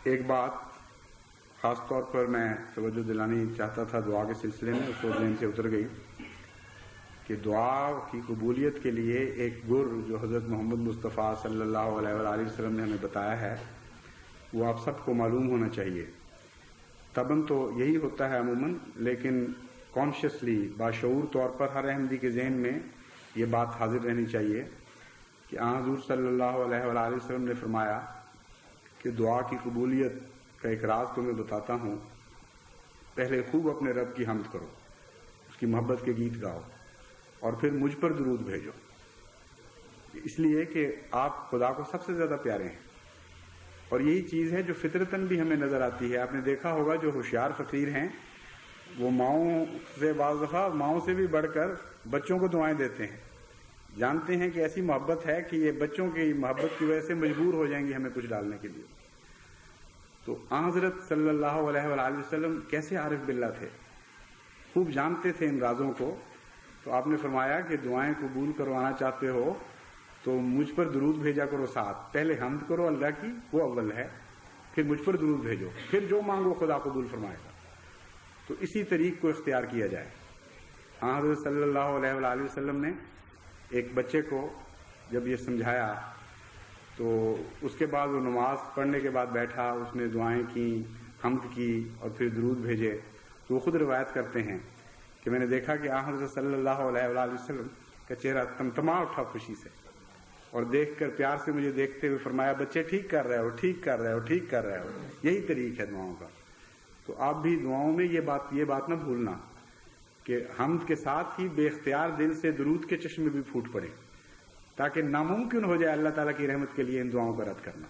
ایک بات خاص طور پر میں توجہ دلانی چاہتا تھا دعا کے سلسلے میں، اس کو ذہن سے اتر گئی کہ دعا کی قبولیت کے لیے ایک گر جو حضرت محمد مصطفیٰ صلی اللہ علیہ وآلہ وسلم نے ہمیں بتایا ہے وہ آپ سب کو معلوم ہونا چاہیے۔ طبعاً تو یہی ہوتا ہے عموماً، لیکن کانشیسلی باشعور طور پر ہر احمدی کے ذہن میں یہ بات حاضر رہنی چاہیے کہ حضور صلی اللہ علیہ وآلہ وسلم نے فرمایا کہ دعا کی قبولیت کا ایک راز تمہیں بتاتا ہوں، پہلے خوب اپنے رب کی حمد کرو، اس کی محبت کے گیت گاؤ، اور پھر مجھ پر درود بھیجو، اس لیے کہ آپ خدا کو سب سے زیادہ پیارے ہیں۔ اور یہی چیز ہے جو فطرتاً بھی ہمیں نظر آتی ہے۔ آپ نے دیکھا ہوگا جو ہوشیار فقیر ہیں وہ ماؤں سے بعض دفعہ ماؤں سے بھی بڑھ کر بچوں کو دعائیں دیتے ہیں، جانتے ہیں کہ ایسی محبت ہے کہ یہ بچوں کی محبت کی وجہ سے مجبور ہو جائیں گے ہمیں کچھ ڈالنے کے لیے۔ تو حضرت صلی اللہ علیہ وآلہ وسلم کیسے عارف باللہ تھے، خوب جانتے تھے ان رازوں کو۔ تو آپ نے فرمایا کہ دعائیں قبول کروانا چاہتے ہو تو مجھ پر درود بھیجا کرو ساتھ، پہلے حمد کرو اللہ کی، وہ اول ہے، پھر مجھ پر درود بھیجو، پھر جو مانگو خدا قبول فرمائے گا۔ تو اسی طریق کو اختیار کیا جائے۔ حضرت صلی اللہ علیہ وآلہ وسلم نے ایک بچے کو جب یہ سمجھایا تو اس کے بعد وہ نماز پڑھنے کے بعد بیٹھا، اس نے دعائیں کی، حمد کی اور پھر درود بھیجے۔ تو وہ خود روایت کرتے ہیں کہ میں نے دیکھا کہ حضرت صلی اللہ علیہ وآلہ وسلم کا چہرہ تمتما اٹھا خوشی سے، اور دیکھ کر پیار سے مجھے دیکھتے ہوئے فرمایا بچے ٹھیک کر رہے ہو، ٹھیک کر رہے ہو، ٹھیک کر رہے ہو۔ یہی طریق ہے دعاؤں کا۔ تو آپ بھی دعاؤں میں یہ بات نہ بھولنا کہ حمد کے ساتھ ہی بے اختیار دل سے درود کے چشمے بھی پھوٹ پڑے، تاکہ ناممکن ہو جائے اللہ تعالیٰ کی رحمت کے لیے ان دعاؤں کا رد کرنا۔